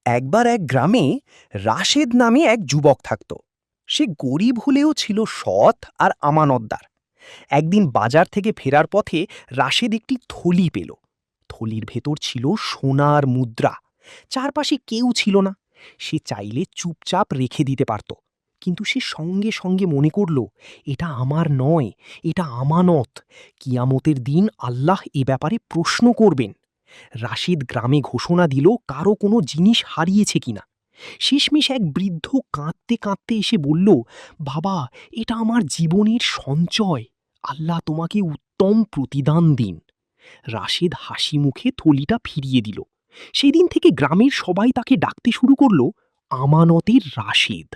একবার এক গ্রামে রাশেদ নামে এক যুবক থাকত। সে গরিব হলেও ছিল সৎ আর আমানতদার। একদিন বাজার থেকে ফেরার পথে রাশেদ একটি থলি পেল। থলির ভেতর ছিল সোনার মুদ্রা। চারপাশে কেউ ছিল না। সে চাইলে চুপচাপ রেখে দিতে পারত, কিন্তু সে সঙ্গে সঙ্গে মনে করল, এটা আমার নয়, এটা আমানত। কিয়ামতের দিন আল্লাহ এ ব্যাপারে প্রশ্ন করবেন। রাশিদ গ্রামে ঘোষণা দিল কারো কোনো জিনিস হারিয়েছে কিনা। শেষমেশ এক বৃদ্ধ কাঁদতে কাঁদতে এসে বলল, বাবা, এটা আমার জীবনের সঞ্চয়। আল্লাহ তোমাকে উত্তম প্রতিদান দিন। রাশেদ হাসি মুখে থলিটা ফিরিয়ে দিল। সেদিন থেকে গ্রামের সবাই তাকে ডাকতে শুরু করলো আমানতের রাশেদ।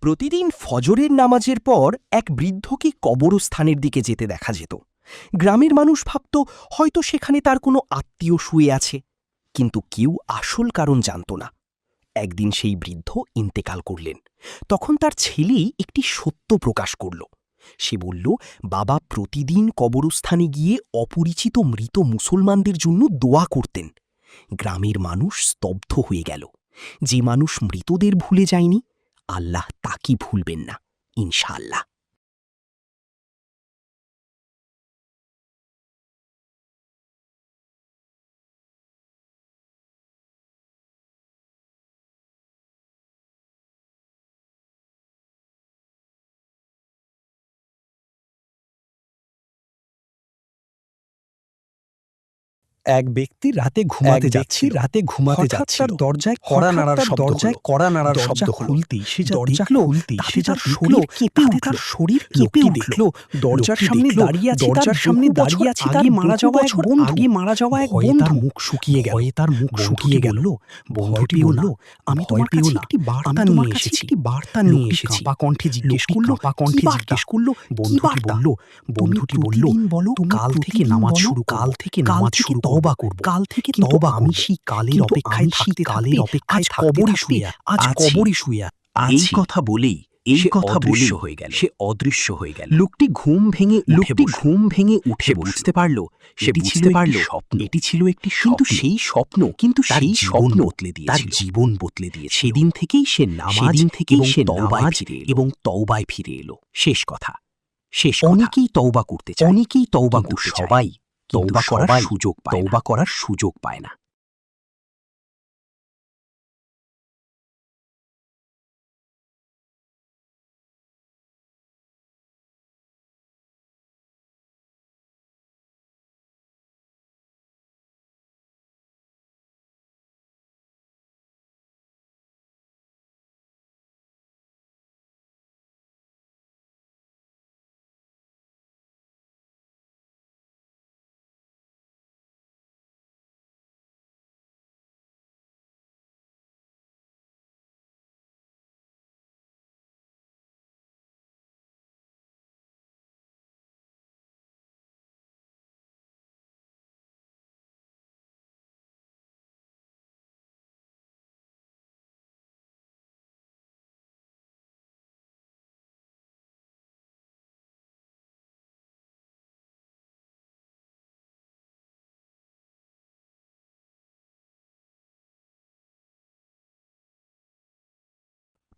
প্রতিদিন ফজরের নামাজের পর এক বৃদ্ধকে কবরস্থানের দিকে যেতে দেখা যেত। গ্রামের মানুষ ভাবত হয়তো সেখানে তার কোনো আত্মীয় শুয়ে আছে, কিন্তু কেউ আসল কারণ জানত না। একদিন সেই বৃদ্ধ ইন্তেকাল করলেন। তখন তার ছেলেই একটি সত্য প্রকাশ করল। সে বলল, বাবা প্রতিদিন কবরস্থানে গিয়ে অপরিচিত মৃত মুসলমানদের জন্য দোয়া করতেন। গ্রামের মানুষ স্তব্ধ হয়ে গেল। যে মানুষ মৃতদের ভুলে যায়নি, আল্লাহ তাকে ভুলবেন না, ইনশাআল্লাহ। এক ব্যক্তি রাতে ঘুমাতে যাচ্ছিল। হঠাৎ তার দরজায় কড়া নাড়ার শব্দ হলো। দরজা খুলতেই সে যা দেখল, তাতে তার শরীর কেঁপে উঠল। লোকটি দেখল দরজার সামনে দাঁড়িয়ে আছে তার মারা যাওয়া এক বন্ধু। তার মুখ শুকিয়ে গেল। বন্ধুটি বলল, আমি তোমার কাছে একটি বার্তা নিয়ে এসেছি। লোকটি কাঁপা কণ্ঠে জিজ্ঞেস করল, বন্ধুটি বলল, কাল থেকে নামাজ শুরু তওবা করব। আমি সেই কালের অপেক্ষায় আজ কবরে শুয়ে এই কথা বলেই সে অদৃশ্য হয়ে গেল। লোকটি ঘুম ভেঙে উঠে বুঝতে পারল, এটি ছিল একটি স্বপ্ন। কিন্তু সেই স্বপ্ন তার জীবন বদলে দিয়েছিল। সেদিন থেকেই সে নামাজ এবং তওবায় ফিরে এলো। শেষ কথা, অনেকেই তওবা করতে চায়, কিন্তু সবাই তওবা করার সুযোগ পায় না।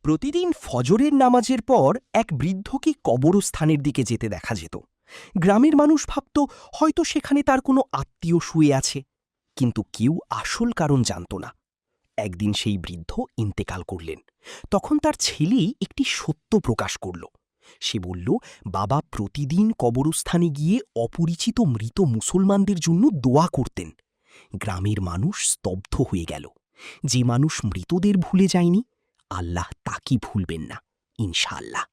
প্রতিদিন ফজরের নামাজের পর এক বৃদ্ধকে কবরস্থানের দিকে যেতে দেখা যেত। গ্রামের মানুষ ভাবত হয়তো সেখানে তার কোনো আত্মীয় শুয়ে আছে, কিন্তু কেউ আসল কারণ জানত না। একদিন সেই বৃদ্ধ ইন্তেকাল করলেন। তখন তার ছেলেই একটি সত্য প্রকাশ করল। সে বলল, বাবা প্রতিদিন কবরস্থানে গিয়ে অপরিচিত মৃত মুসলমানদের জন্য দোয়া করতেন। গ্রামের মানুষ স্তব্ধ হয়ে গেল। যে মানুষ মৃতদের ভুলে যায়নি, আল্লাহ তাকে ভুলবেন না, ইনশাআল্লাহ।